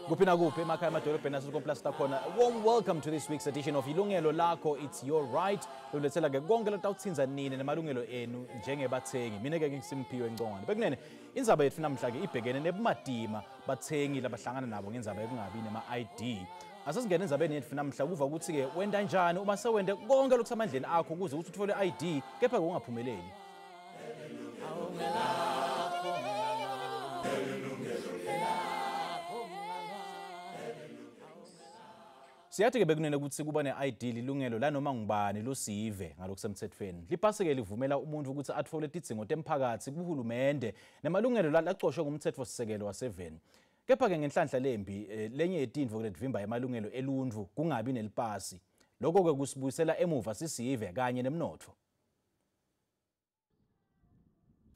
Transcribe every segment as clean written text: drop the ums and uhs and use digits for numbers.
Kupina kuphi emakhaya amadolobheni asekomplasta khona. Warm welcome to this week's edition of Yilungelo Lakho. It's your right. Lolethela ke konke lotawutsinza nini nemalungelo enu njengebathengi. Mina ke ngisimpiwe Ngcongwane. Bekunene indzaba yethu namhla ke ibhekene nebumadima bathengi labahlangana nabo ngendzaba yokungabi nema-ID. Asasingena endzabeni yethu namhla kuva ukuthi ke wenda njani uma sewende konke lokusamandleni akho ukuze ukuthi uthole i-ID kepha ungaphumeleli. Siyathi ke bekunene ukuthi kuba ne-ID lilungelo la noma ngubani losive ngalokusemthethweni. Lipase ke livumela umuntu ukuthi athole izidingo temphakathi kuhulumende nemalungelo lacoshwe ngumthetho sisekelo wase7. Kepha ke ngenhlanhla lembi lenye yetindvo ledivimba emalungelo eluntu kungabi nelipasi. Lokho ke kusibuyisela emuva sisive kanye nemnotho.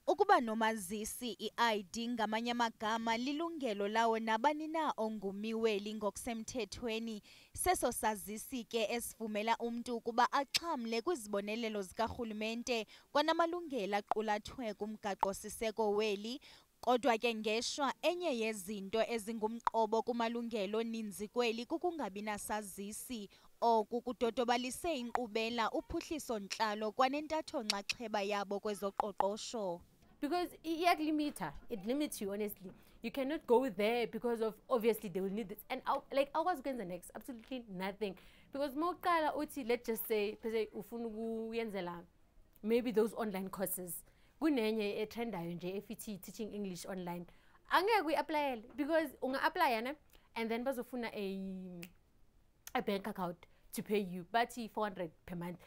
Ukuba nomazisi i-ID ngamanye amagama lilungelo lawo nabani na ongumiweli ngokusemthethweni. Seso sazisi ke esivumela umuntu ukuba axhamle kwizibonelelo zikahulumente kwanamalungelo aqulathwe kumgaqo siseko weli. Kodwa ke ngeshwa enye yezinto ezingumqobo kumalungelo ninzi kweli kukungabi nasazisi. Oku kudodobalise inkqubela uphuhliso ntlalo kwanentatho nxaxheba yabo kwezoqoqosho. Because it limits you, honestly. You cannot go there because of, obviously, they will need this. And like, I was going the next, absolutely nothing. Because let's just say, maybe those online courses. Kunenye a trend FET teaching English online. Angeke we apply because unga apply and then bazofuna a bank account to pay you, but 400 per month.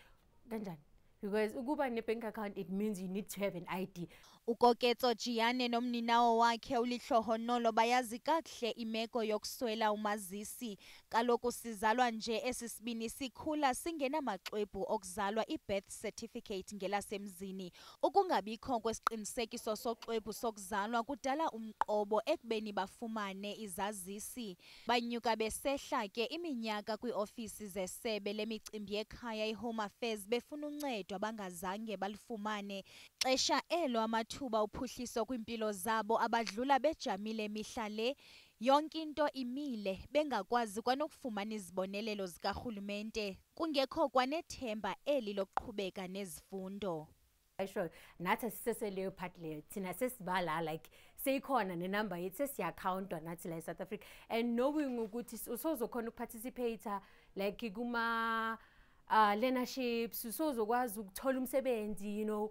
Kanjani? Because ukuba ne bank account, it means you need to have an ID. Ukoketso Jiyane nomninawo wakhe ulihlohonolo bayazi kakuhle imeko yokuswela umazisi. Kaloku sizalwa nje esisibini sikhula singenamaxwebhu okuzalwa i-birth certificate ngelasemzini. Ukungabikho kwesiqinisekiso soxwebhu sokuzalwa kudala umqobo ekubeni bafumane izazisi. Banyuka besehla ke iminyaka kwiofisi zesebe lemicimbi yekhaya i-Home Affairs befuna uncedo abangazange balifumane. Xesha elo amathuba uphuhliso kwimpilo zabo abadlula bejamile mihla le. Yonke into imile bengakwazi kwanokufumana izibonelelo zikahulumente. Kungekho kwanethemba eli lokuqhubeka nezifundo. Sure, nathi siseseleyo part leyo thina sesibala like seyikhona nenumber yethu sesiyakhawuntwa nathi la eSouth Africa, and knowing ukuthi usozokhona ukuparticipate like kuma learnerships, usozokwazi ukuthola umsebenzi, you know,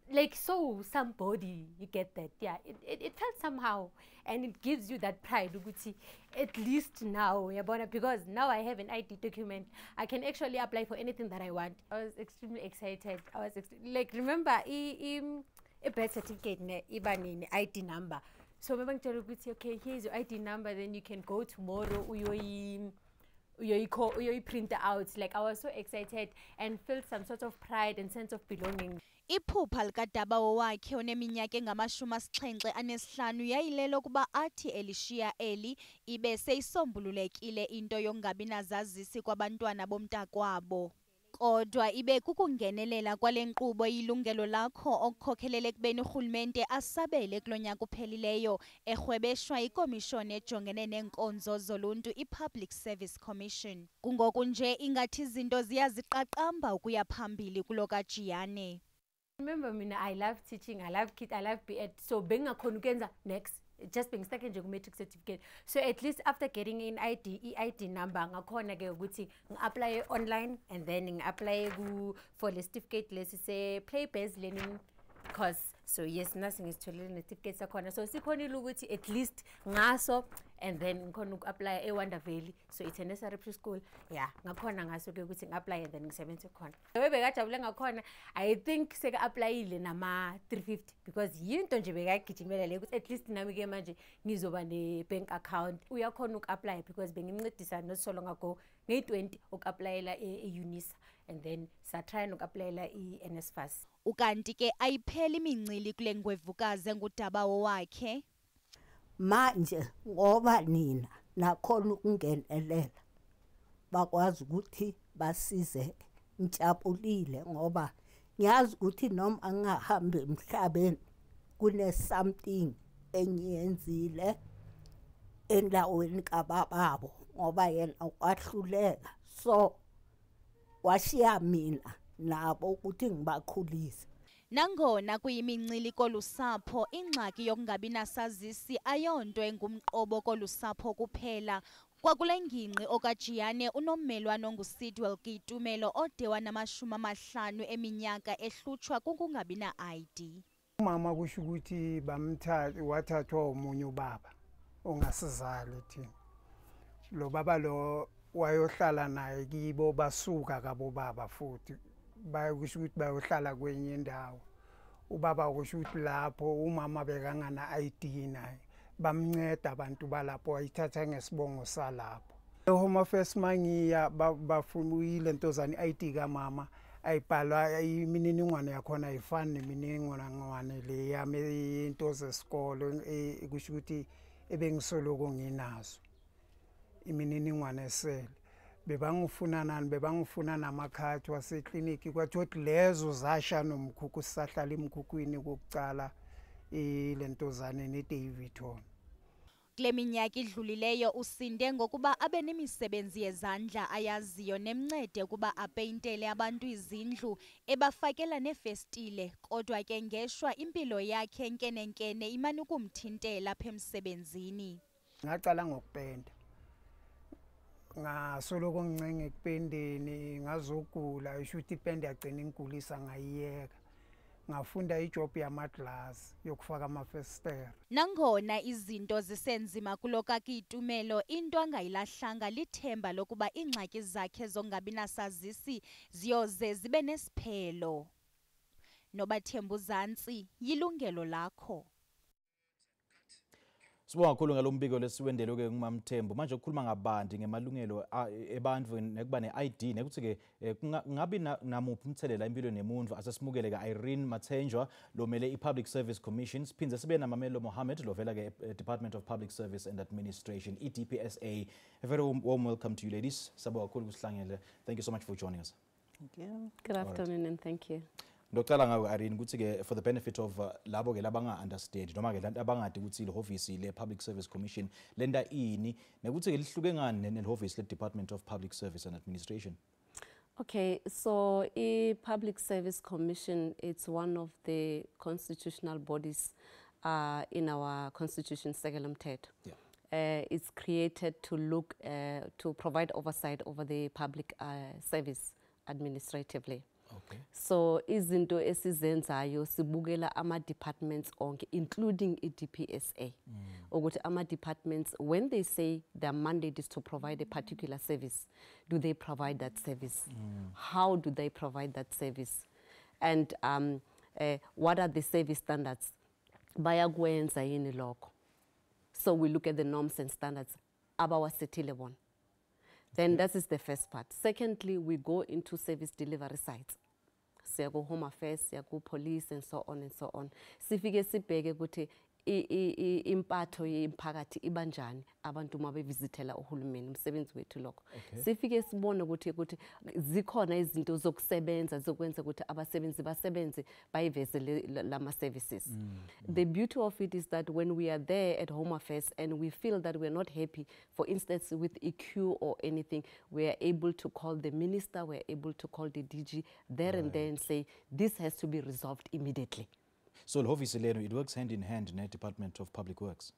like so somebody, you get that. Yeah, it felt somehow, and it gives you that pride ukuthi at least now, because now I have an ID document, I can actually apply for anything that I want. I was extremely excited. I was like, remember a birth certificate ne ID number. So okay, here's your ID number, then you can go tomorrow you print out. Like, I was so excited and felt some sort of pride and sense of belonging. Iphupha likadabawo wakhe oneminyaka engama-75 yayilelo kuba athi elishiya eli ibe seyisombululekile into yongabi nazazisi kwabantwana bomntakwabo. Kodwa ibe kukungenelela kwale nkqubo Yilungelo Lakho okukhokhelele ekubeni urhulumente asabele kulo nyaka uphelileyo erhwebeshwa ikomishoni ejongene neenkonzo zoluntu i-Public Service Commission. Kungoku nje ingathi izinto ziyaziqaqamba ukuya phambili kulo kaJiyane. Remember, I love teaching, I love kids, I love BEd. So bengakhona ukwenza next, just being stuck in the matric certificate. So at least after getting an ID number, ngakhona ke ukuthi apply online and then apply for the certificate. Let's say play-based learning course. So yes, nothing is to learn the certificate sakhona. So sikhona ukuthi at least ngaso, and then ngikhona apply eWonder Valley. So it's a necessary preschool. Yeah, ngakhona ngaso ke ukuthi apply and then ngisebenze khona. Bebekajabule ngakhona, I think seka applyile nama 350 because yinto nje bekagijimela le ukuthi at least nami ke manje ngizoba ne bank account. Uyakhona ukapply because bengincedisa not so long ago nge20 ukuapplyela eUNISA, and then sa try ukuapplyela iNSFAS. Ukanti ke ayipheli imincili kule ngwevukazi engudabawo wakhe. Manje ngoba nina nakhona ukungenelela bakwazi ukuthi basize ngijabulile ngoba ngiyazi ukuthi noma angahambi emhlabeni kune something engiyenzile endaweni kabababo ngoba yena ukwahluleka so washiya mina nabo ukuthi ngibakhulise. Nangona kuyimincili kolusapho, ingxaki yokungabi nasazisi ayonto engumqobo kolusapho kuphela. Kwakule ngingqi okaJiyane unommelwane onguSidwell Kiyitumelo ode wanama-50 eminyaka ehlutshwa kukungabi na-ID. Umama kusho ukuthi wathathwa umunye ubaba ongasizali thina. Lo baba lo wayohlala naye kibo basuka kabo baba futhi bayokusho ukuthi bayohlala kwenye indawo. Ubaba kusho ukuthi lapho umama bekangana ID naye bamnceda abantu balapho wayithatha ngesibongo salapho. Home Affairs mangiya bafuna lentozana ID kaMama ayibhalwa imininingwane yakhona ayifani nemininingwane le yami into zesikolo kusho ukuthi ebengisoloko nginazo imininingwane esele. Bebangifuna namakhadi wasekliniki kwathiwa ukuthi lezo zasha nomkhukhu sisahlala emkhukwini kokucala lentozane neDavidton. Kule minyaka idlulileyo usinde ngokuba abe nemisebenzi yezandla ayaziyo nemncede ukuba apeyintele abantu izindlu ebafakela neefestile, kodwa ke ngeshwa impilo yakhe nkenenkene imane ukumthintela apha emsebenzini. Ngaqala ngokupenda. Ngasoloko ngincenge ekupendeni ngazogula isho ukuthi ipende yagcina ingigulisa ngayiyeka. Ngafunda ijob yamaglass yokufaka amafestera. Nangona izinto zisenzima kulo kaKiyitumelo, into angayilahlanga lithemba lokuba iingxaki zakhe zongabi nasazisi ziyoze zibe nesiphelo. Nobathemba uzantsi, Yilungelo Lakho. Sibonga kakhulu ngalombiko lesiwendelo ke nguMamthembu. Manje ukukhuluma ngabandi ngemalungelo ebantu nekuba ne-ID nekuthi ke ngabi namuphi umthelela empilweni yomuntu. Asesimukele ke Irene Mathenjwa lomele i-Public Service Commission. Siphinde sibe na Mamello Mahomed lovela ke Department of Public Service and Administration, DPSA. A very warm welcome to you ladies. Sabonga kakhulu kusihlangele. Thank you so much for joining us. Thank you. Good afternoon and thank you. Ndocela ngawe Irene ukuthi ke for the benefit of labo ke labanga understand noma ke lantu abangade ukuthi ihhovisi le Public Service Commission lenda ini nekuthi ke lihluke ngani nehhovisi le Department of Public Service and Administration. Okay, so Public Service Commission, it's one of the constitutional bodies in our constitution, Segelum Tet. Yeah. It's created to look to provide oversight over the public service administratively. Okay. So izinto esizenzayo sibukela ama departments onke including DPSA. Ukuthi ama departments, when they say their mandate is to provide a particular service, do they provide that service? How do they provide that service? And what are the service standards? Bayakwenza yini lokho. So we look at the norms and standards abawasetile bona. Then that is the first part. Secondly, we go into service delivery sites. Siyago Home Affairs, siyago police, and so on and so on. Sifike sibheke ukuthi impatho yemphakathi ibanjani abantu mabevizitela uhulumeni umsebenzi wethu lokho. Sifike sibone ukuthi zikhona izinto zokusebenza zokwenza ukuthi abasebenzi basebenze bayiveze lama services. The beauty of it is that when we are there at Home Affairs and we feel that we are not happy, for instance with EQ or anything, we are able to call the minister, we are able to call the DG there and there and say this has to be resolved immediately. So obviously it works hand in hand in the Department of Public Works.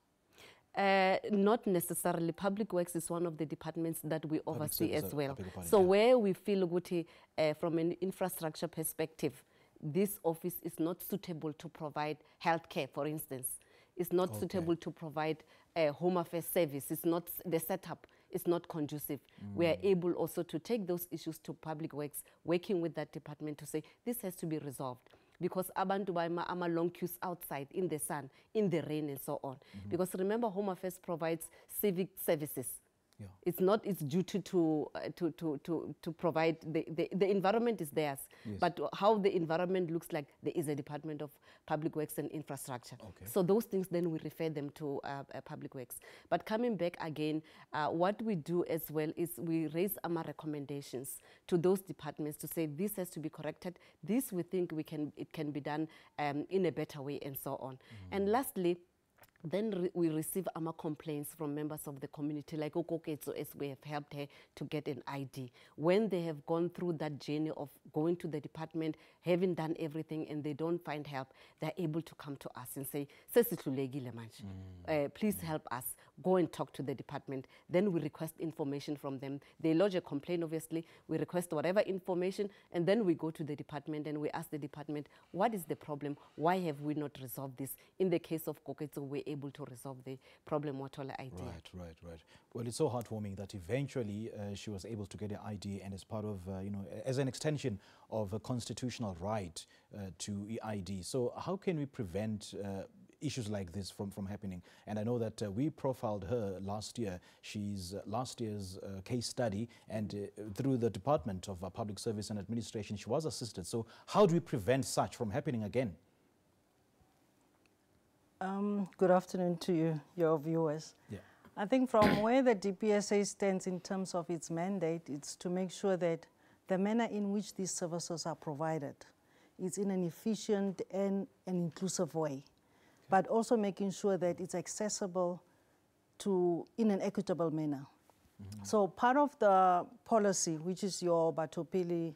Not necessarily. Public Works is one of the departments that we oversee as well. So yeah. Where we feel from an infrastructure perspective, this office is not suitable to provide healthcare, for instance. It's not suitable to provide home affairs service. It's not, the setup is not conducive. We are able also to take those issues to Public Works, working with that department to say this has to be resolved. Because abantu ama long queues outside in the sun, in the rain, and so on. Because remember, Home Affairs provides civic services. Yeah. It's not its duty to provide the environment is theirs, yes. But how the environment looks like, there is a Department of Public Works and Infrastructure. Okay. So those things then we refer them to Public Works. But coming back again, what we do as well is we raise our recommendations to those departments to say this has to be corrected. This we think it can be done in a better way, and so on. And lastly, then we receive complaints from members of the community, like Okoketso, as we have helped her to get an ID. When they have gone through that journey of going to the department, having done everything, and they don't find help, they're able to come to us and say, please help us. Go and talk to the department. Then we request information from them. They lodge a complaint, obviously. We request whatever information, and then we go to the department and we ask the department, what is the problem? Why have we not resolved this? In the case of Koketso, we're able to resolve the problem. ID. Right. Well, it's so heartwarming that eventually she was able to get an ID, and as part of, as an extension of a constitutional right to EID. So how can we prevent issues like this from happening? And I know that we profiled her last year. She's last year's case study, and through the Department of Public Service and Administration, she was assisted. So how do we prevent such from happening again? Good afternoon to you, your viewers. Yeah. I think from where the DPSA stands in terms of its mandate, it's to make sure that the manner in which these services are provided is in an efficient and an inclusive way, but also making sure that it's accessible in an equitable manner. So part of the policy, which is your Batopili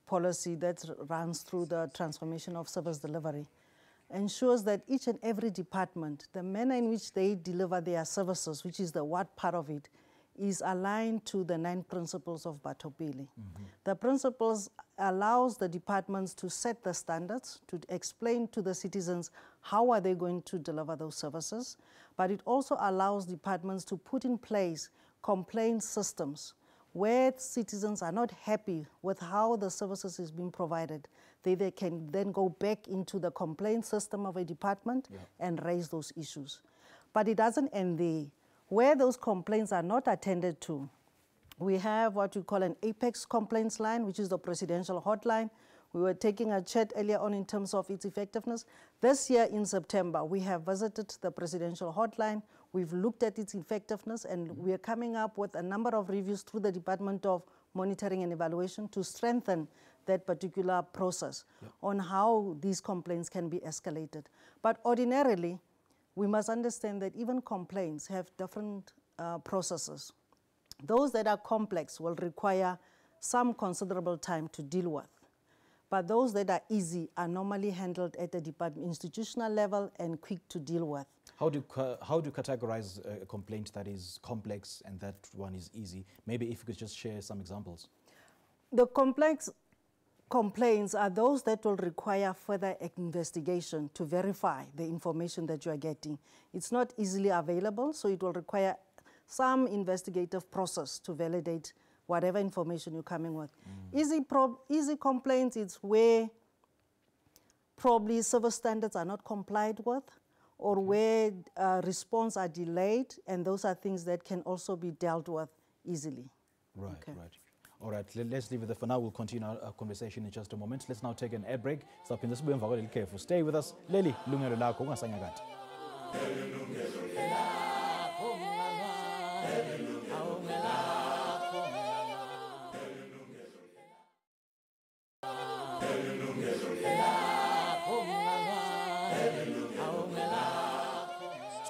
policy that runs through the transformation of service delivery, ensures that each and every department, the manner in which they deliver their services, which is the what part of it, is aligned to the 9 principles of Batopili. The principles allows the departments to set the standards, to explain to the citizens how are they going to deliver those services, but it also allows departments to put in place complaint systems where citizens are not happy with how the services is being provided. They can then go back into the complaint system of a department and raise those issues. But it doesn't end there. Where those complaints are not attended to, we have what we call an Apex complaints line, which is the presidential hotline. We were taking a chat earlier on in terms of its effectiveness. This year in September, we have visited the presidential hotline. We've looked at its effectiveness, and we are coming up with a number of reviews through the Department of Monitoring and Evaluation to strengthen that particular process on how these complaints can be escalated. But ordinarily, we must understand that even complaints have different processes. Those that are complex will require some considerable time to deal with. But those that are easy are normally handled at the department institutional level and quick to deal with. How do you categorize a complaint that is complex and that one is easy? Maybe if you could just share some examples. The complex complaints are those that will require further investigation to verify the information that you are getting. It's not easily available, so it will require some investigative process to validate whatever information you're coming with. Easy complaints, it's where probably service standards are not complied with, or where response are delayed, and those are things that can also be dealt with easily. Right. All right, let's leave it there for now. We'll continue our conversation in just a moment. Let's now take an air break. Stay with us. Leli, Yilungelo Lakho, ungasanyakati.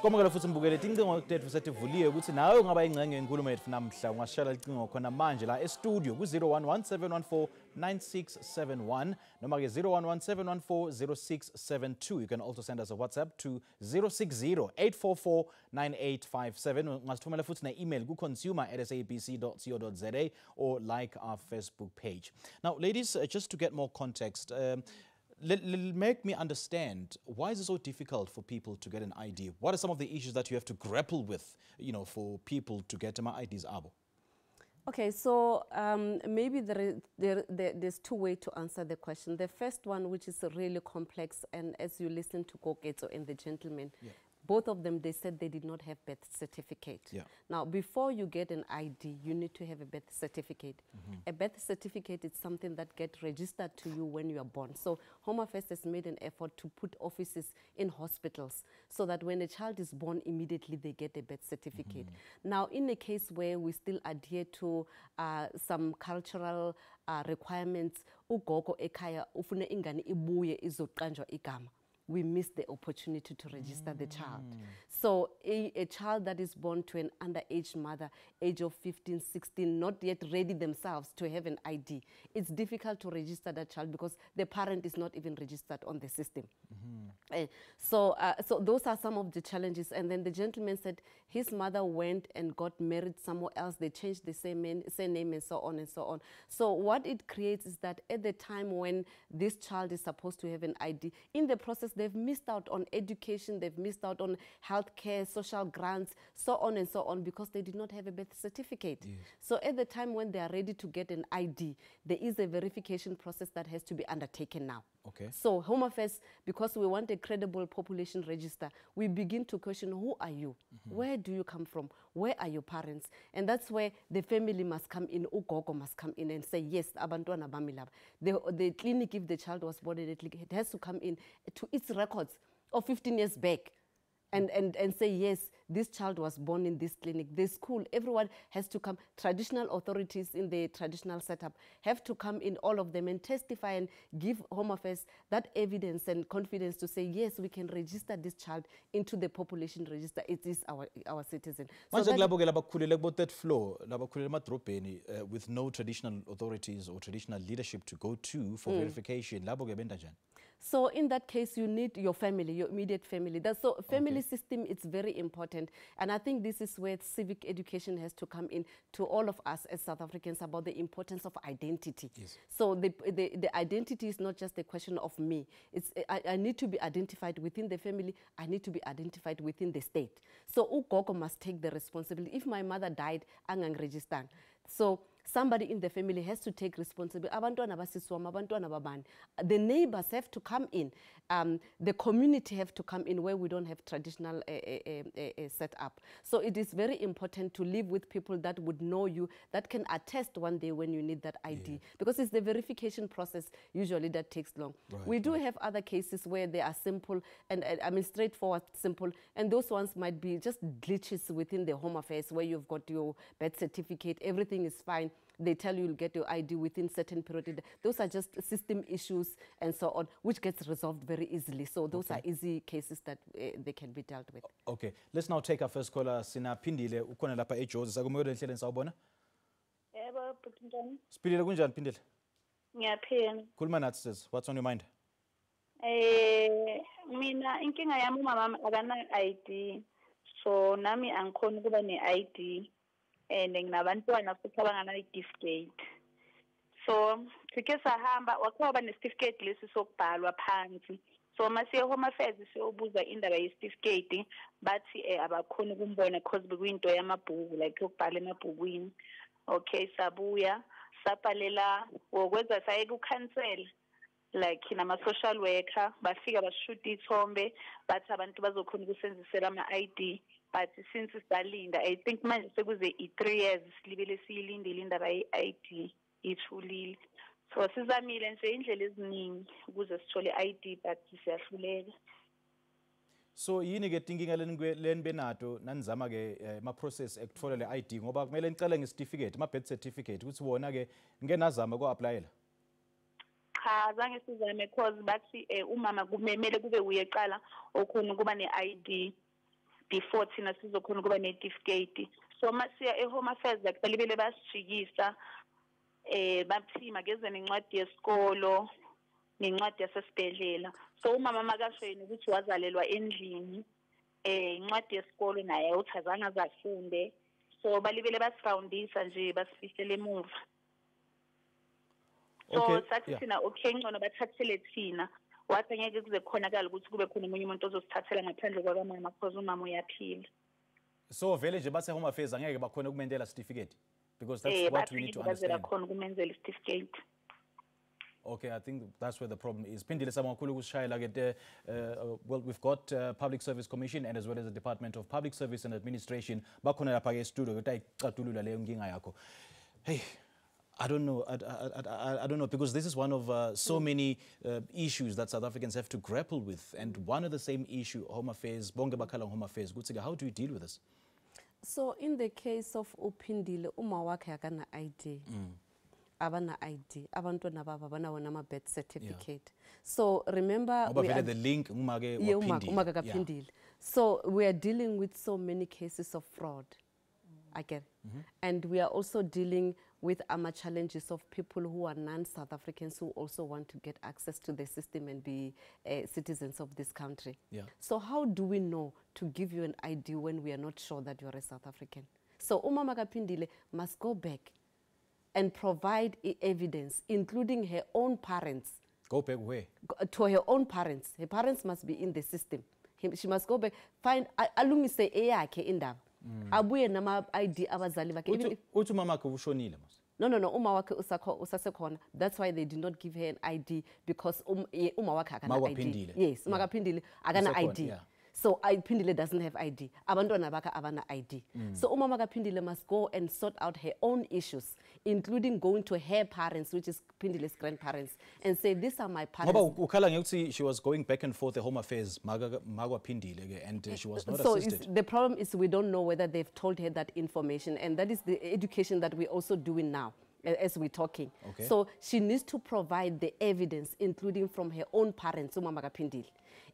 Sikomela futhi mbukele incingo tethu setivuliwe ukuthi nawe ungaba ingcenye yenkulumo yethu namhla ungashala icingo khona manje la e-studio ku-011-714-9671 noma ke 011-714-0672. You can also send us a WhatsApp to 060-844-9857. Ungasithumela futhi ne-email ku-consumer@sabc.co.za or like our Facebook page. Now, ladies, just to get more context, make me understand, why is it so difficult for people to get an ID? What are some of the issues that you have to grapple with, for people to get my IDs, Abo? Okay, so maybe there's 2 ways to answer the question. The first one, which is really complex, and as you listen to Koketso and the gentleman, both of them, they said they did not have birth certificate. Now, before you get an ID, you need to have a birth certificate. A birth certificate is something that gets registered to you when you are born. So Home Affairs has made an effort to put offices in hospitals so that when a child is born, immediately they get a birth certificate. Now, in a case where we still adhere to some cultural requirements, ugogo ekaya ufune ingane ibuye izoqanjwa igama. we miss the opportunity to register the child. So a child that is born to an underage mother, age of 15, 16, not yet ready themselves to have an ID, it's difficult to register that child because the parent is not even registered on the system. So those are some of the challenges. And then the gentleman said his mother went and got married somewhere else. They changed the same name and so on and so on. So what it creates is that at the time when this child is supposed to have an ID, in the process they've missed out on education, they've missed out on health care, social grants, so on and so on, because they did not have a birth certificate. Yes. So at the time when they are ready to get an ID, there is a verification process that has to be undertaken now. Okay. So Home Affairs, because we want a credible population register, we begin to question, who are you? Where do you come from? Where are your parents? And that's where the family must come in, ugogo must come in and say, yes, abantwana bami laba. The clinic, if the child was born in a clinic, it has to come in to its records of 15 years back. And say, yes, this child was born in this clinic. The school, everyone has to come. Traditional authorities in the traditional setup have to come in, all of them, and testify and give Home Affairs that evidence and confidence to say, yes, we can register this child into the population register. It is our citizen. So that floor, with no traditional authorities or traditional leadership to go to for verification. So in that case, you need your family, your immediate family. So family system, it's very important. And I think this is where civic education has to come in to all of us as South Africans about the importance of identity. Yes. So the identity is not just a question of me. It's I need to be identified within the family. I need to be identified within the state. So ugogo must take the responsibility. If my mother died, angang register. So somebody in the family has to take responsibility. The neighbors have to come in. The community have to come in where we don't have traditional setup. So it is very important to live with people that would know you, that can attest one day when you need that ID. Because it's the verification process usually that takes long. Right, we do have other cases where they are simple and I mean straightforward, simple. And those ones might be just glitches within the Home Affairs where you've got your birth certificate, everything is fine. They tell you you'll get your ID within certain period. Those are just system issues and so on, which gets resolved very easily. So those are easy cases that they can be dealt with. Okay, let's now take our first caller. Sina Pindile, ukona lapha eJozi. Sakumele enhleleni sawubona? Yebo, Pindile. Sipilile kunjani Pindile? Ngiyaphila. Khuluma nathi sis. What's on your mind? Mina inkinga yami umama akana ID. So nami angikhona ukuba ne-ID. And nginabantwana futhi abangana-certificate. So sike sahamba wakhona ne-certificate lesi sokubhalwa phansi. So masiye Home Affairs siyobuza indaba ye-certificate bathi abakhona ukumbona because bekuyinto yamabhuku like yokubhala emabhukwini. Okay, sabuya sabhalela wokwenza saye ku-cancel like nama-social worker bafika bashuta ithombe bathi abantu bazokhona ukusenzisela ama-ID. But since sisalinda, I think manje sekuze 3 years silibele siyilindile indaba ye-ID ithulile. So sizamile nje indlela eziningi ukuze sithole i-ID but siyahluleka. So yini ke thinking leni benato nanizama ke ma process ekuthola le ID ngoba kumele nicele nge-certificate, ma birth certificate ukuthi wona ke ngenazama ko applyela. Cha zange sizame because bathi umama kumele kube uye qala okhona kuba ne-ID before thina sizokhona kuba ne-certificate. So masiya eHome Affairs balibele basijikisa bathi mageze nencwadi yesikolo nencwadi yasesibhedlela. So umama makasho yena ukuthi wazalelwa endlini incwadi yesikolo naye uthazange azafunde. So balibele basifundisa nje basifisele emuva. So sathi thina okay ngcono bathathele thina. Wathi ngeke kuze khonakala ukuthi kube khona umunye umuntu ozosithathela ngaphandle kwakamama because umama uyaphila. So vele nje base Home Affairs angeke bakhona ukumendela certificate because that's what we need to understand. Bakhona ukumenzela certificate. Okay, I think that's where the problem is. Pindile samakhulu kusishayela ke well, we've got Public Service Commission and as well as the Department of Public Service and Administration bakhona lapha ke studio ukuthi ayicatulula leyo nkinga yakho. Hey, I don't know. I don't know because this is one of so many issues that South Africans have to grapple with, and one of the same issue, Home Affairs, bonke bakhala Home Affairs. How do you deal with this? So in the case of Upindile, uma wakhe akana ID. abana ID, abantwana baba abanawo nama birth certificate. So remember, the link umake. So we are dealing with so many cases of fraud. I get it. And we are also dealing with challenges of people who are non-South Africans who also want to get access to the system and be citizens of this country. Yeah. So how do we know to give you an ID when we are not sure that you are a South African? So Umama Kapindile must go back and provide evidence, including her own parents. Go back where? To her own parents. Her parents must be in the system. She must go back, find alungise eyakhe indaba. Abuye nama ID abazali bakhe. Uthi mama wakhe ushonile mos. No, uma wakhe usasekhona. That's why they did not give her an ID, because uma wakhe akana ID. Yes, uma kaphindile akana ID. Yeah. So Phindile doesn't have ID. Abantwana bakhe abana ID. So umama kaPhindile must go and sort out her own issues, including going to her parents, which is Phindile's grandparents, and say, these are my parents. She was going back and forth the Home Affairs, Magwa Phindile, and she was not assisted. The problem is we don't know whether they've told her that information, and that is the education that we're also doing now as we're talking. Okay. So she needs to provide the evidence, including from her own parents, umama kaPhindile,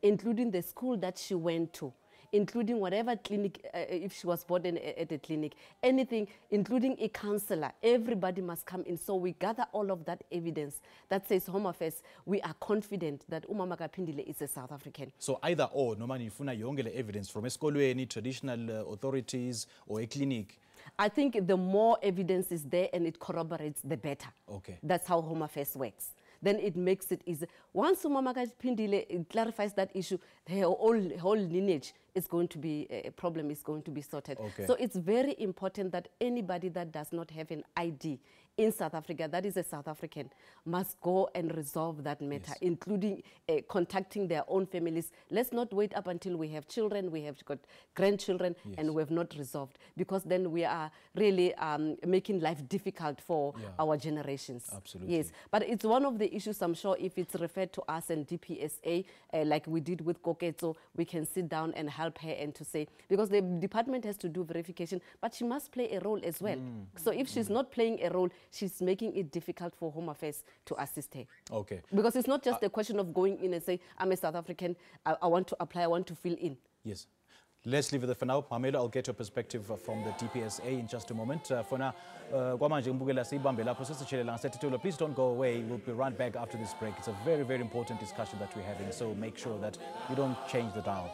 including the school that she went to, including whatever clinic, if she was born at a clinic, anything, including a counselor. Everybody must come in. So we gather all of that evidence that says Home Affairs, we are confident that umama kaPhindile is a South African. So either or, no man ifuna yonke le evidence from esikolweni, traditional authorities, or a clinic. I think the more evidence is there and it corroborates, the better. Okay. That's how Home Affairs works. Then it makes it easy. Once umama kaPhindile clarifies that issue, her whole lineage is going to be, a problem is going to be sorted. Okay. So it's very important that anybody that does not have an ID in South Africa, that is a South African, must go and resolve that matter, Yes. including contacting their own families. Let's not wait up until we have children, we have got grandchildren, Yes. and we have not resolved, because then we are really making life difficult for our generations. Absolutely. Yes, but it's one of the issues, I'm sure, if it's referred to us and DPSA, like we did with Koketso, we can sit down and help her and to say, because the department has to do verification, but she must play a role as well. So if she's not playing a role, she's making it difficult for Home Affairs to assist her. Okay. Because it's not just a question of going in and say, I'm a South African, I want to apply, I want to fill in. Yes. Let's leave it there for now. Mamello, I'll get your perspective from the DPSA in just a moment. For now, please don't go away. We'll be right back after this break. It's a very, very important discussion that we're having, so make sure that you don't change the dial.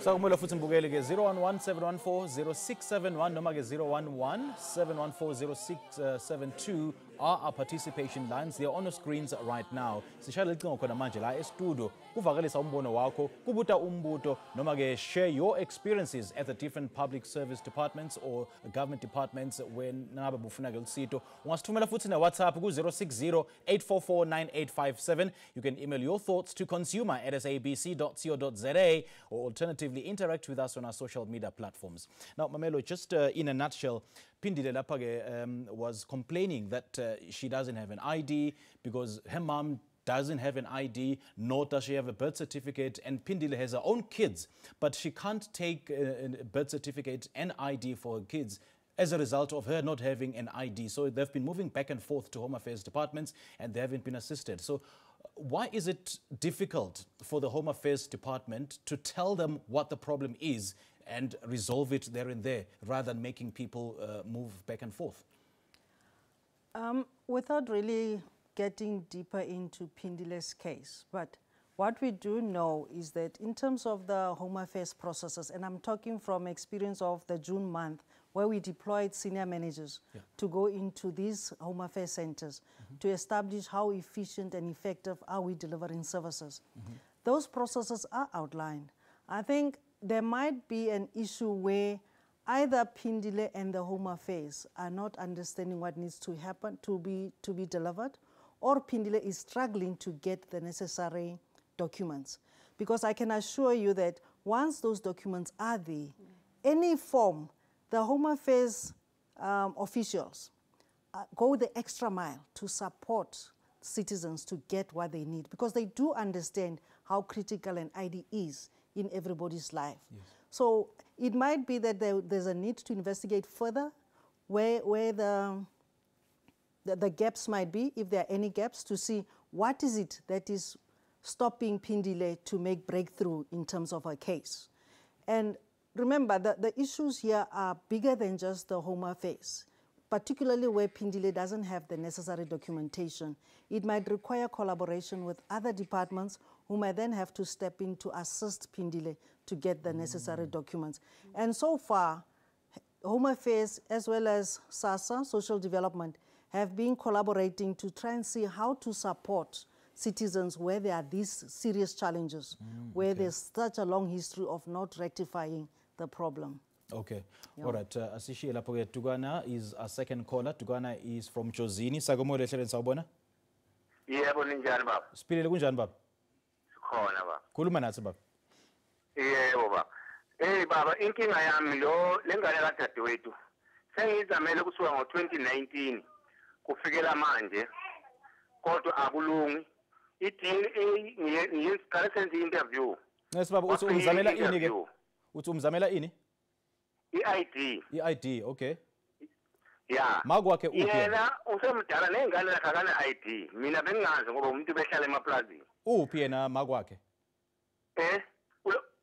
So kumele futhi mbukele ke 011-714-0671 noma ke 011-714-0672 are our participation lines. They are on the screens right now. Sishayela icingo khona manje la e-studio kuvakalisa umbono wakho, kubuta umbuto noma ke share your experiences at the different public service departments or government departments when ngabe bufuna ke lusito. Ungasithumela futhi na WhatsApp ku 060-844-9857. You can email your thoughts to consumer@sabc.co.za or alternatively interact with us on our social media platforms. Now, Mamello, just in a nutshell, Phindile lapha was complaining that she doesn't have an ID because her mom doesn't have an ID, nor does she have a birth certificate, and Phindile has her own kids, but she can't take a birth certificate and ID for her kids as a result of her not having an ID. So they've been moving back and forth to Home Affairs departments and they haven't been assisted. So why is it difficult for the Home Affairs Department to tell them what the problem is and resolve it there and there, rather than making people move back and forth? Without really getting deeper into Phindile's case, but what we do know is that in terms of the Home Affairs processes, and I'm talking from experience of the June month, where we deployed senior managers to go into these Home Affairs centers to establish how efficient and effective are we delivering services. Those processes are outlined. I think there might be an issue where either Phindile and the Home Affairs are not understanding what needs to happen to be delivered, or Phindile is struggling to get the necessary documents. Because I can assure you that once those documents are there, any form, the Home Affairs officials go the extra mile to support citizens to get what they need, because they do understand how critical an ID is in everybody's life. Yes. So it might be that there's a need to investigate further where the gaps might be, if there are any gaps, to see what is it that is stopping Pindile to make breakthrough in terms of a case. And remember that the issues here are bigger than just the Home Affairs, particularly where Pindile doesn't have the necessary documentation. It might require collaboration with other departments who might then have to step in to assist Pindile to get the necessary documents. And so far, Home Affairs as well as SASSA, Social Development, have been collaborating to try and see how to support citizens where there are these serious challenges, where there's such a long history of not rectifying the problem. Okay, all right. Asishiye lapho ke Tukana is a second caller. Tukana is from Jozini. Sakomole ehlelweni sawubona? Yebo ninjani baba? Siphilile kunjani baba? Sikhona baba. Khuluma nathi baba. Yebo baba. Hey baba, inkinga yami lengane kadadewethu. Sengizamele kusuka ngo2019 kufikela manje. Kodwa akulungi. I-DNA ngiyiqale senze interview. Yes baba, uthi umzamela ini ke? Uthi umzamela ini? I-ID. I-ID, okay. Yeah. Makwakhe uphi? Yena usemdala nengane lakhe akana ID. Mina bengingazi ngoba umuntu behlala emaplazini. Uphi yena makwakhe?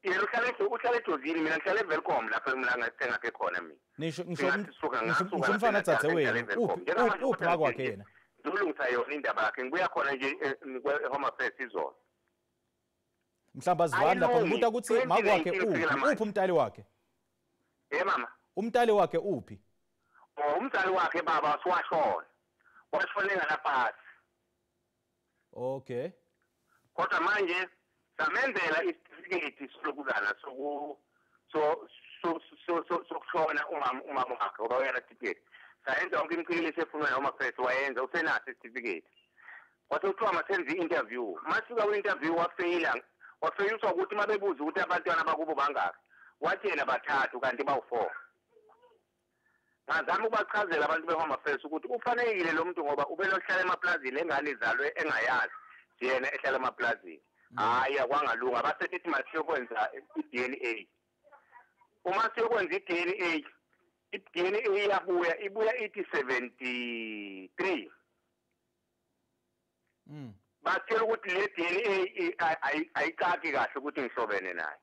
Yena uhlala eJozini, mina ngihlala eVelcom lapho mina ngathenga ke khona mina. Nisho umfana dzadze wena. Uphi makwakhe yena? Ngilungisa yona indaba yakhe. Ngibuya khona nje eHome Affairs izolo. Mhlamba azivani lapho ngibuta ukuthi makwakhe uphi umntali wakhe? Mama. Umntali wakhe uphi? Umntali wakhe baba siwashona. Washonela lapha. Okay. Kodwa manje samenzela isitifiketi sokuzana sokushona umama wakhe ngoba uyana ticket. Sayenza yonke imikhiqizo efunwa noma first wayenza usenaso isitifiketi. Kwathi kuthiwa masenze i-interview. Masuka ku-interview wafeyila ukuthi mabebuza ukuthi abantwana bakubo bangaki. Wathi yena bathathu kanti bawu4. Ngazama ukubachazela abantu beHome Affairs ukuthi ufanelekile lo muntu ngoba ubelohlala emaplazini engane izalwe engayazi yena ehlala emaplazini. Hayi akwangalunga basethi masiyokwenza i-DNA. Uma siyokwenza i-DNA, i-DNA ibuya ithi 73. Batshela ukuthi le DNA ayikaki kahle ukuthi ngihlobene naye.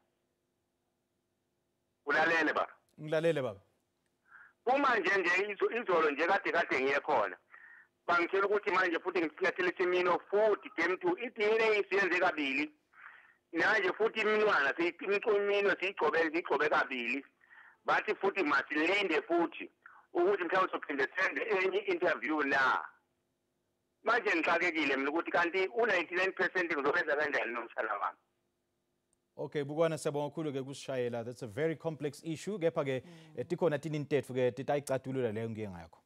Ulalele baba. Ngilalele baba. Uma nje izolo nje kade ngiye khona. Bangitshela ukuthi manje futhi ngisinyathele isimino futhi game 2 i-DNA isiyenze kabili. Manje futhi iminwana imicumino sigcobe kabili. Bathi futhi masilinde futhi ukuthi mhlawumbe sophinde sende enye interview na. Manje ngixakekile mina ukuthi kanti u99% ngizobenza kanjani nomshana wami. Okay, bukwana siyabonga kakhulu ke kusishayela. That's a very complex issue. Kepha ke tikhona tinintetfu ke titayicatulula leyo nkinga yakho.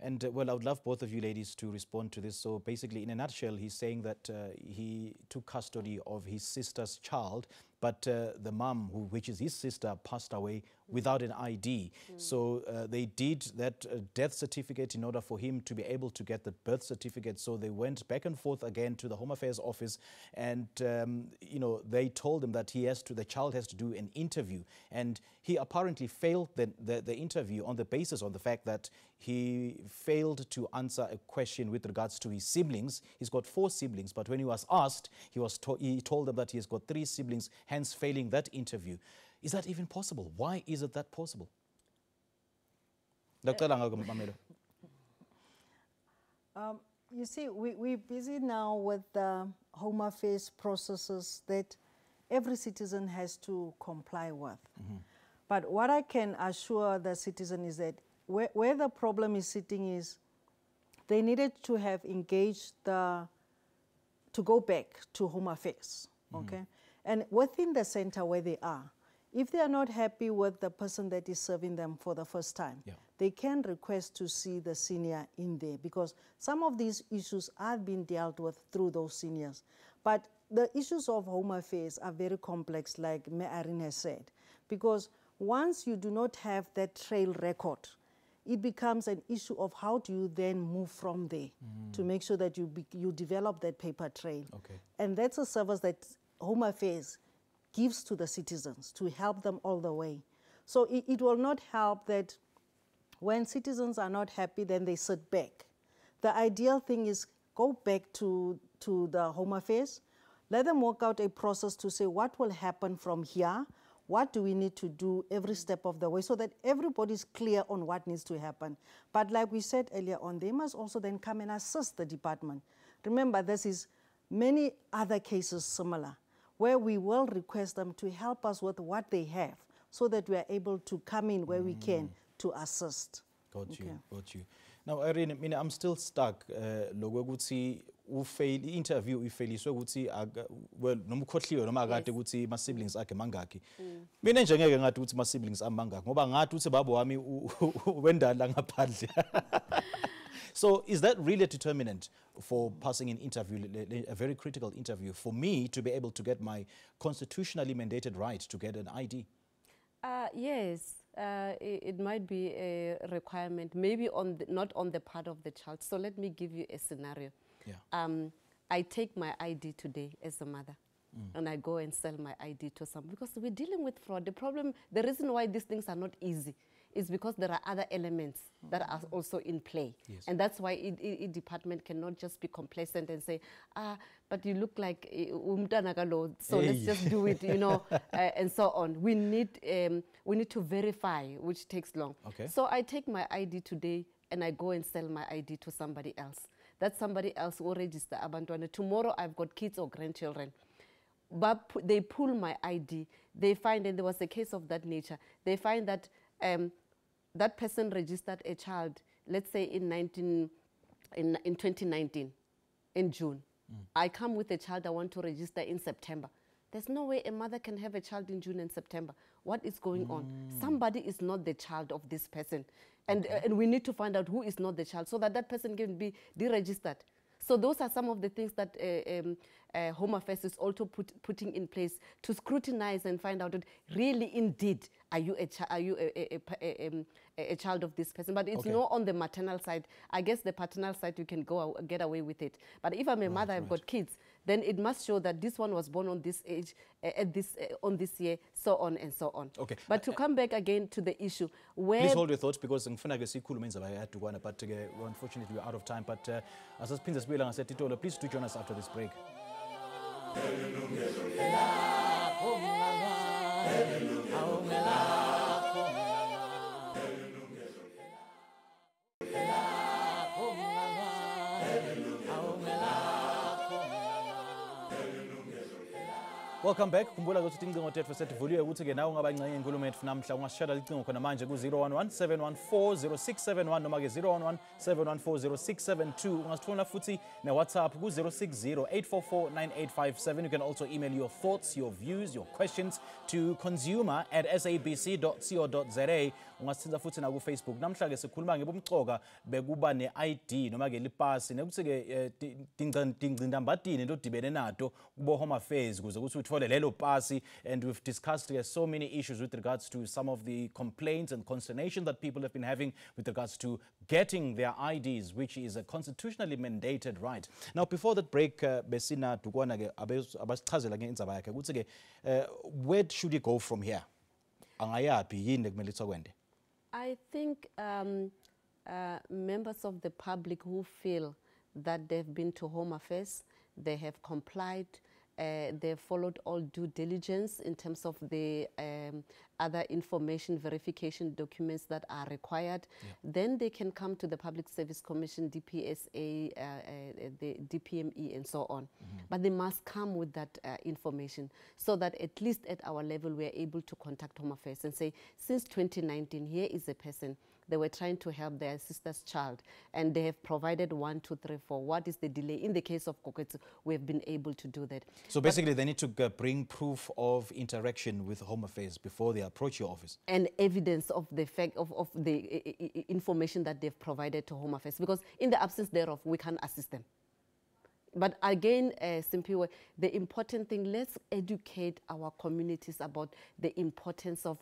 And well, I would love both of you ladies to respond to this. So basically, in a nutshell, he's saying that he took custody of his sister's child, but the mom, which is his sister, passed away without an ID. So they did that death certificate in order for him to be able to get the birth certificate. So they went back and forth again to the Home Affairs office, and you know, they told him that the child has to do an interview, and he apparently failed the interview on the fact that he failed to answer a question with regards to his siblings. He's got 4 siblings, but when he was asked, he told them that he has got 3 siblings, hence failing that interview. Is that even possible? Why is it that possible? Dr. Mamello. You see, we're busy now with the Home Affairs processes that every citizen has to comply with. But what I can assure the citizen is that where the problem is sitting is they needed to have engaged to go back to Home Affairs, okay? And within the center where they are, if they are not happy with the person that is serving them for the first time, they can request to see the senior in there, because some of these issues are being dealt with through those seniors. But the issues of Home Affairs are very complex, like Irene has said, because once you do not have that trail record, it becomes an issue of how do you then move from there to make sure that you develop that paper trail. Okay. And that's a service that Home Affairs gives to the citizens to help them all the way. So it will not help that when citizens are not happy, then they sit back. The ideal thing is go back to the Home Affairs, let them work out a process to say what will happen from here, what do we need to do every step of the way so that everybody's clear on what needs to happen. But like we said earlier on, they must also then come and assist the department. Remember, this is many other cases similar, where we will request them to help us with what they have so that we are able to come in where we can to assist. Got you. Now, Irene, I'm still stuck. Lokuthi ufail interview ifailiswe ukuthi well noma ukhohliwe noma akade ukuthi ma siblings akhe mangaki. Mina nje ngeke ngathi ukuthi ma siblings amangaki ngoba ngathi uthi babo wami wendala ngaphandle. So is that really a determinant for passing an interview, a very critical interview, for me to be able to get my constitutionally mandated right to get an ID? Yes, it might be a requirement, maybe not on the part of the child. So let me give you a scenario. Yeah. I take my ID today as a mother. And I go and sell my ID to some, because we're dealing with fraud. The reason why these things are not easy is because there are other elements that are also in play. Yes. And that's why a department cannot just be complacent and say, but you look like umtanagalo, so let's just do it, you know, and so on. We need to verify, which takes long. Okay. So I take my ID today and I go and sell my ID to somebody else. That somebody else will register abantwana. Tomorrow I've got kids or grandchildren. But they pull my ID. They find, and there was a case of that nature, they find that that person registered a child, let's say in 2019, in June. I come with a child I want to register in September. There's no way a mother can have a child in June and September. What is going on? Somebody is not the child of this person. And, and we need to find out who is not the child so that that person can be deregistered. So those are some of the things that Home Affairs is also putting in place to scrutinize and find out that really, indeed, are you a child of this person? But it's not on the maternal side. I guess the paternal side, you can get away with it. But if I'm a mother, I've got kids, then it must show that this one was born on this age, on this year, so on and so on. Okay. But to come back again to the issue, where... Please hold your thoughts, because but unfortunately we're out of time. But as please do join us after this break. Welcome back. Kumbula ukuthi incingo tethu sesivuliwe ukuthi ke nawe ungabangcenye inkulumo yethu namhla ungasishada icingo khona manje ku 011-714-0671 noma ke 011-714-0672. Ungasithola futhi ne WhatsApp ku 060-844-9857. You can also email your thoughts, your views, your questions to consumer@sabc.co.za. Ungasithinta futhi na ku Facebook. Namhla ke sikhuluma ngebumcoka bekuba ne ID noma ke lipasi nekuthi ke tingcindambatini lodibene nato kubo Home Affairs kuze ukuthi uthole lelo pasi. And we've discussed so many issues with regards to some of the complaints and consternation that people have been having with regards to getting their IDs, which is a constitutionally mandated right. Now, before that break, besina tukwana ke abasichazela ngendzaba yakhe ukuthi ke where should he go from here? Angayapi yini kumele izokwende? I think members of the public who feel that they've been to Home Affairs, they have complied, they followed all due diligence in terms of the other information verification documents that are required. Then they can come to the Public Service Commission, DPSA, the DPME, and so on. But they must come with that information so that at least at our level we are able to contact Home Affairs and say, since 2019, here is a person. They were trying to help their sister's child, and they have provided 1, 2, 3, 4. What is the delay? In the case of Koketsu, we have been able to do that. So basically, they need to bring proof of interaction with Home Affairs before they approach your office. And evidence of the fact of the information that they've provided to Home Affairs, because in the absence thereof, we can't assist them. But again, simply, the important thing, let's educate our communities about the importance of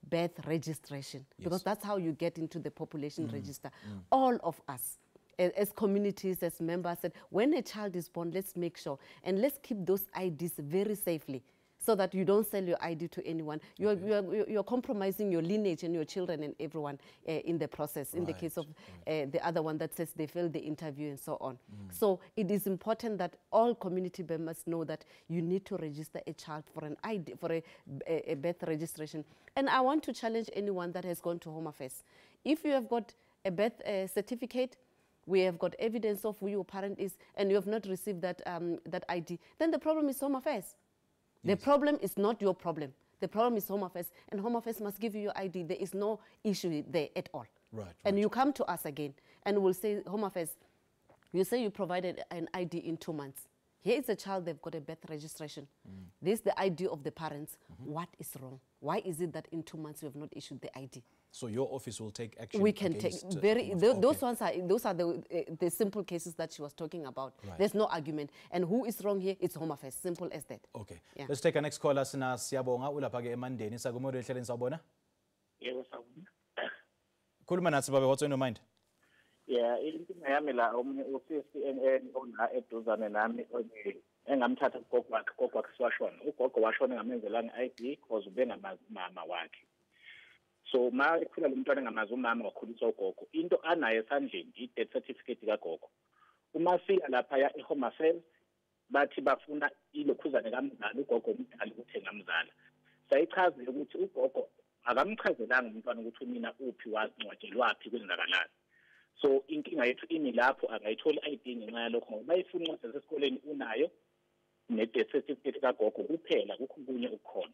birth registration, because that's how you get into the population register. Mm. All of us, as communities, as members, said, when a child is born, let's make sure, and let's keep those IDs very safely, so that you don't sell your ID to anyone. You're compromising your lineage and your children and everyone in the process, in the case of the other one that says they failed the interview and so on. So it is important that all community members know that you need to register a child for an ID, for a birth registration. And I want to challenge anyone that has gone to Home Affairs. If you have got a birth certificate, we have got evidence of who your parent is, and you have not received that, that ID, then the problem is Home Affairs. The problem is not your problem. The problem is Home Affairs, and Home Affairs must give you your ID. There is no issue there at all. And you come to us again, and we'll say, Home Affairs, you say you provided an ID in 2 months. Here is a child, they've got a birth registration. This is the ID of the parents. What is wrong? Why is it that in 2 months you have not issued the ID? So your office will take action. We can take those are the simple cases that she was talking about. There's no argument. And who is wrong here? It's Home Affairs. Simple as that. Okay. Let's take our next caller. Sina siyabonga ulapha ke emandeni. Sakumodo ehleleni sawubona. Yebo sawubona. Khuluma nathi baba, what's on your mind? Yeah, inkinga yami la omunye uCCNN ona eduzane nami engamthatha ugogo wakhe siwashona. Ugogo washona ngamenzelanga ID because ubengamazi mama wakhe. So ma ekhula lo mntwana engamazi umama wakhuliswa ugogo, into anayo esandleni i-death certificate kagogo. Uma fika lapha eHome Affairs bathi bafuna ilokhuzane kamzala ugogo umdala ukuthi ngamzala. Sayichazile ukuthi ugogo akamchazelanga umntwana ukuthi mina uphi wangcwatshelwaphi kwenzakalani. So inkinga yethu imi lapho angayithola ID ngenxa yalokho ngoba bayifuna ukuthi esikoleni unayo ne-death certificate kagogo kuphela, kukho kunye ukukhona.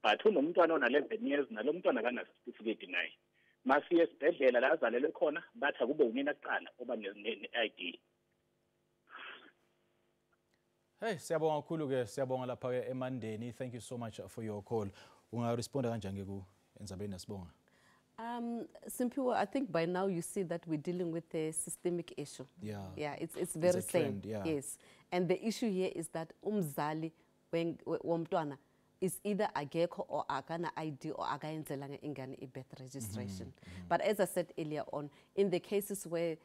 But unomntwana ona-11 years nalo mntwana akanacertificate naye. Masiye esibhedlela la azalelwe khona bathi akube unina kuqala oba ne-ID. Hey, siyabonga kakhulu ke, siyabonga lapha ke emandeni. Thank you so much for your call. Ungaresponda kanjani ku endzabeni nasibonga? Simpiwe, I think by now you see that we're dealing with a systemic issue. Yeah, it's very same. Yes, and the issue here is that umzali womntwana is either ageko or akana ID or akayenzelanga ingane birth registration. But as I said earlier on, in the cases where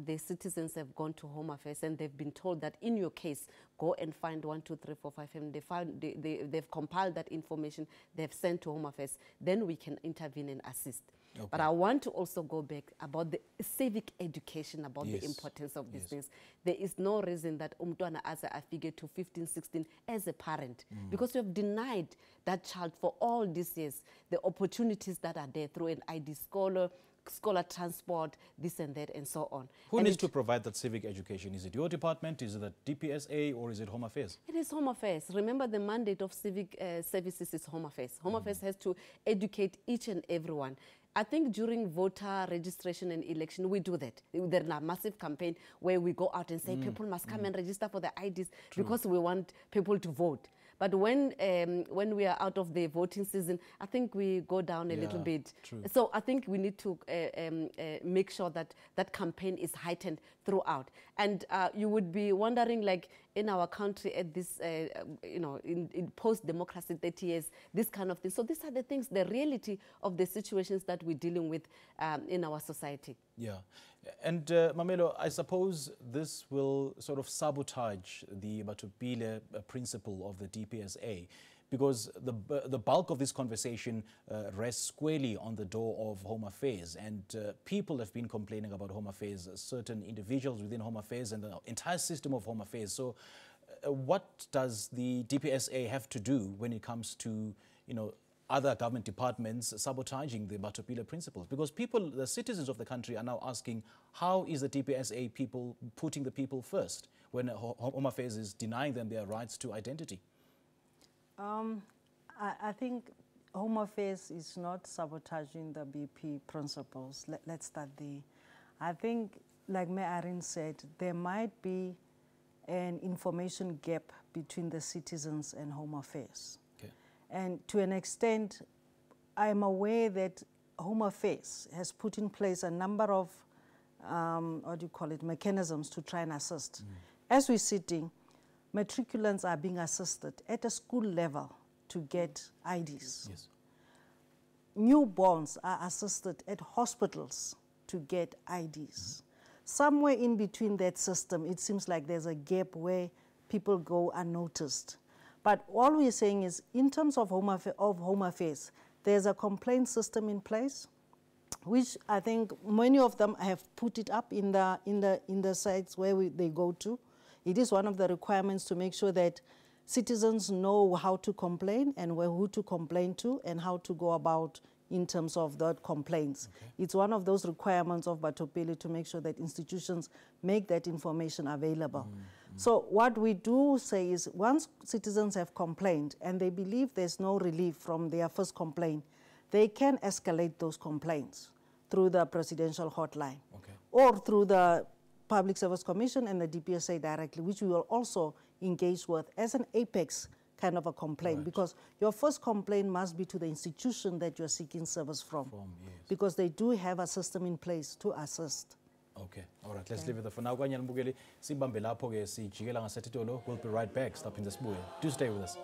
the citizens have gone to Home Affairs and they've been told that in your case, go and find 1, 2, 3, 4, 5, and they've compiled that information, they've sent to Home Affairs, then we can intervene and assist. But I want to also go back about the civic education about the importance of these things. There is no reason that umntwana as a figure to 15, 16 as a parent, because you have denied that child for all these years the opportunities that are there through an ID scholar transport, this and that, and so on. Who needs to provide that civic education? Is it your department? Is it the DPSA? Or is it Home Affairs? It is Home Affairs. Remember, the mandate of civic services is Home Affairs. Home Affairs has to educate each and everyone. I think during voter registration and election, we do that. There's a massive campaign where we go out and say people must come and register for the IDs because we want people to vote. But when we are out of the voting season, I think we go down a little bit. So I think we need to make sure that that campaign is heightened throughout. And you would be wondering, like, in our country at this, you know, in post-democracy 30 years, this kind of thing. So these are the things, the reality of the situations that we're dealing with in our society. Yeah. And Mamello, I suppose this will sort of sabotage the Batupile principle of the DPSA, because the bulk of this conversation rests squarely on the door of Home Affairs, and people have been complaining about Home Affairs, certain individuals within Home Affairs and the entire system of Home Affairs. So what does the DPSA have to do when it comes to, you know, other government departments sabotaging the Batupile principles? Because people, the citizens of the country, are now asking, how is the DPSA people putting the people first when Home Affairs is denying them their rights to identity? I think Home Affairs is not sabotaging the BP principles. Let's start there. I think, like Irene said, there might be an information gap between the citizens and Home Affairs. And to an extent, I'm aware that Home Affairs has put in place a number of, what do you call it, mechanisms to try and assist. As we're sitting, matriculants are being assisted at a school level to get IDs. newborns are assisted at hospitals to get IDs. Somewhere in between that system, it seems like there's a gap where people go unnoticed. But all we're saying is, in terms of Home Affairs, there's a complaint system in place, which I think many of them have put it up in the sites where they go to. It is one of the requirements to make sure that citizens know how to complain and who to complain to and how to go about in terms of the complaints. Okay. It's one of those requirements of Batopele to make sure that institutions make that information available. So what we do say is, once citizens have complained and they believe there's no relief from their first complaint, they can escalate those complaints through the presidential hotline, or through the Public Service Commission and the DPSA directly, which we will also engage with as an apex kind of a complaint, because your first complaint must be to the institution that you're seeking service from, because they do have a system in place to assist. Okay, all right, let's leave it there for now. We'll be right back. Stop in this boy. Do stay with us.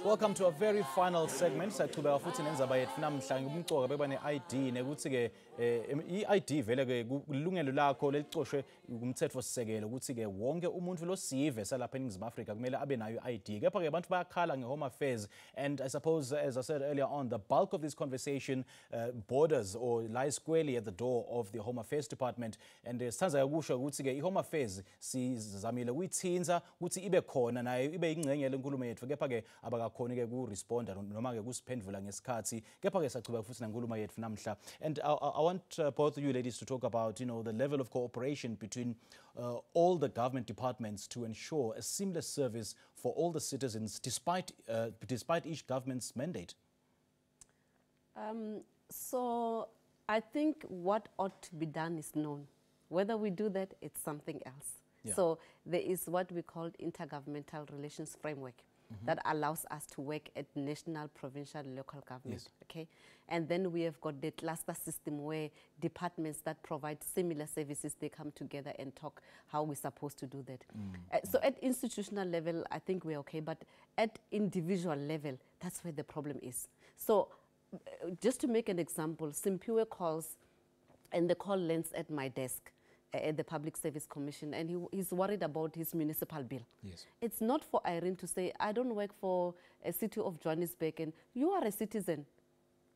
Welcome to a very final segment. Saqhubeka futhi nenzaba yethu namhla ngumcoka beba ne-ID nekuthi ke i-ID vele ke kulungelo lakho lelicoshwe kumthetho sisekelo ukuthi ke wonke umuntu losive salapha eNingizimu Afrika kumele abe nayo i-ID. Kepha ke abantu bayakhala nge-Home Affairs, and I suppose, as I said earlier on, the bulk of this conversation borders or lies squarely at the door of the Home Affairs Department, and sithandza ukusho ukuthi ke i-Home Affairs sizamile ukuyithinza ukuthi ibe khona nayo ibe ingcenye lenkulumo yethu, kepha ke abakakhoni ke ku-responda noma ke kusiphendula ngesikhathi, kepha ke saqhubeka futhi nenkulumo yethu namhla. And I want both of you ladies to talk about, the level of cooperation between all the government departments to ensure a seamless service for all the citizens, despite each government's mandate. So I think what ought to be done is known. Whether we do that, it's something else. Yeah. So there is what we call intergovernmental relations framework that allows us to work at national, provincial, local government. Okay, and then we have got the cluster system where departments that provide similar services, they come together and talk how we're supposed to do that. So at institutional level, I think we're okay, but at individual level, that's where the problem is. So just to make an example, Simpiwe calls, and the call lands at my desk at the Public Service Commission, and he's worried about his municipal bill. Yes. It's not for Irene to say, I don't work for a city of Johannesburg, and you are a citizen.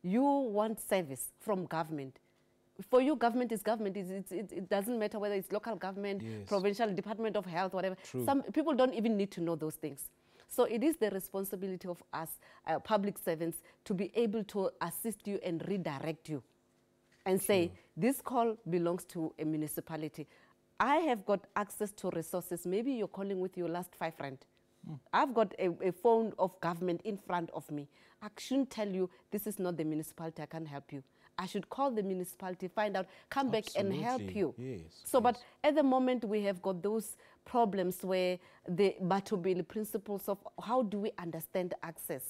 You want service from government. For you, government is government. It doesn't matter whether it's local government, provincial, Department of Health, whatever. True. Some people don't even need to know those things. So it is the responsibility of us, public servants, to be able to assist you and redirect you and say, this call belongs to a municipality. I have got access to resources. Maybe you're calling with your last 5 rand. I've got a phone of government in front of me. I shouldn't tell you, this is not the municipality, I can't help you. I should call the municipality, find out, come back and help you. Yes, so, but at the moment we have got those problems where the Batobele principles of how do we understand access?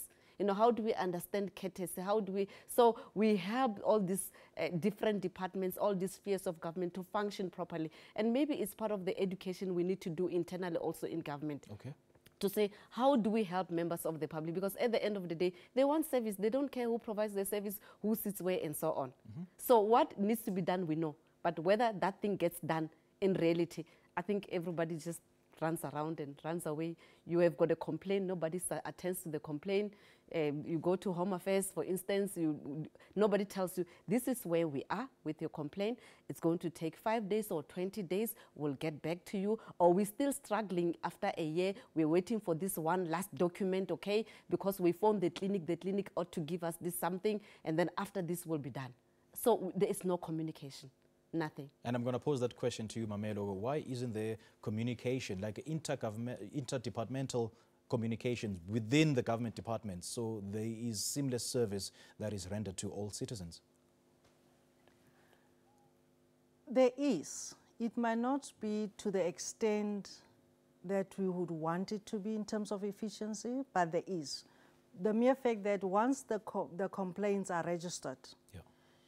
How do we understand courtesy? How do we, so we help all these different departments, all these spheres of government to function properly. And maybe it's part of the education we need to do internally also in government. Okay. To say, how do we help members of the public? Because at the end of the day, they want service. They don't care who provides the service, who sits where, and so on. So what needs to be done, we know. But whether that thing gets done in reality, I think everybody just runs around and runs away. You have got a complaint, nobody attends to the complaint. You go to Home Affairs, for instance, nobody tells you, this is where we are with your complaint. It's going to take 5 days or 20 days. We'll get back to you. Or we're still struggling after a year. We're waiting for this one last document, okay? Because we phoned the clinic ought to give us this something, and then after this will be done. So there is no communication. Nothing. And I'm going to pose that question to you, Mamello. Why isn't there communication, like interdepartmental communications within the government departments, so there is seamless service that is rendered to all citizens? There is. It might not be to the extent that we would want it to be in terms of efficiency, but there is. the mere fact that once the complaints are registered,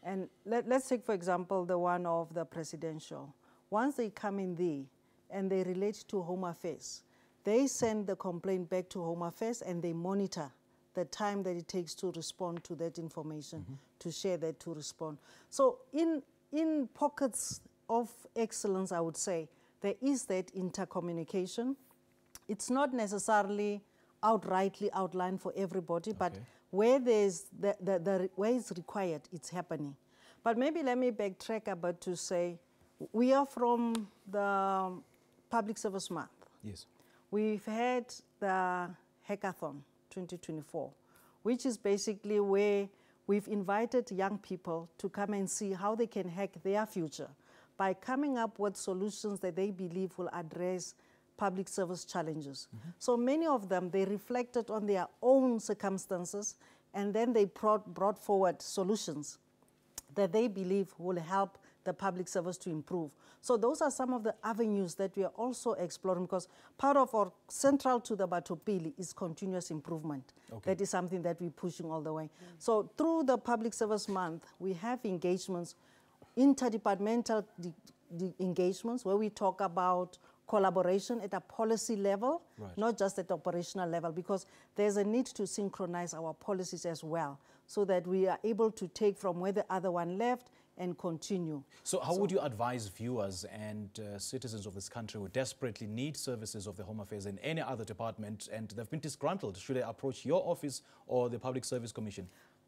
and let's take, for example, the one of the presidential. Once they come in there and they relate to Home Affairs, they send the complaint back to Home Affairs and they monitor the time that it takes to respond to that information, to share that, to respond. So in pockets of excellence, I would say, there is that intercommunication. It's not necessarily outrightly outlined for everybody, but where there's where it's required, it's happening. But maybe let me backtrack a bit to say, we are from the Public Service Month. Yes. We've had the Hackathon 2024, which is basically where we've invited young people to come and see how they can hack their future by coming up with solutions that they believe will address public service challenges. So many of them, they reflected on their own circumstances, and then they brought forward solutions that they believe will help the public service to improve. So those are some of the avenues that we are also exploring, because part of our central to the Batopili is continuous improvement. That is something that we're pushing all the way. So through the Public Service Month, we have engagements, interdepartmental engagements, where we talk about collaboration at a policy level, not just at the operational level, because there's a need to synchronize our policies as well, so that we are able to take from where the other one left and continue. So how would you advise viewers and citizens of this country who desperately need services of the Home Affairs in any other department and they've been disgruntled? Should they approach your office or the Public Service Commission?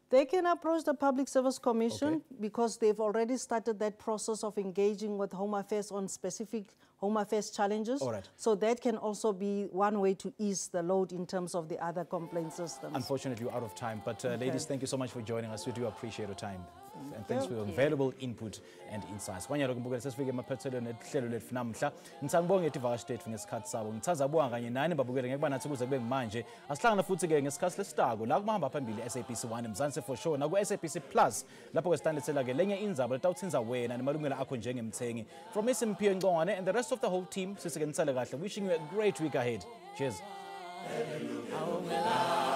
They can approach the Public Service Commission because they've already started that process of engaging with Home Affairs on specific Home Affairs challenges. So that can also be one way to ease the load in terms of the other complaint systems. Unfortunately, we're out of time, but ladies, thank you so much for joining us. We do appreciate your time. And thanks for your valuable input and insights. Kwanyalo kumbukela sesifike emaphethelweni ehlelo lethu namhla. Ngithanibonga etivakashi tethu ngesikhathi sabo. Ngithazabonga kanye nani babukele ngekuba nathi kuze kube manje. Asihlangana futhi ke ngesikhathi lesitako la kumahamba phambili SABC 1 Mzansi for sure na ku SABC Plus lapho ke standetsela ke lenye indzaba letawuthinza wena nemalungelo akho njengemthengi. From Isimphiwe Ngongwane and the rest of the whole team, sisike nisale kahle. Wishing you a great week ahead. Cheers. Mamello.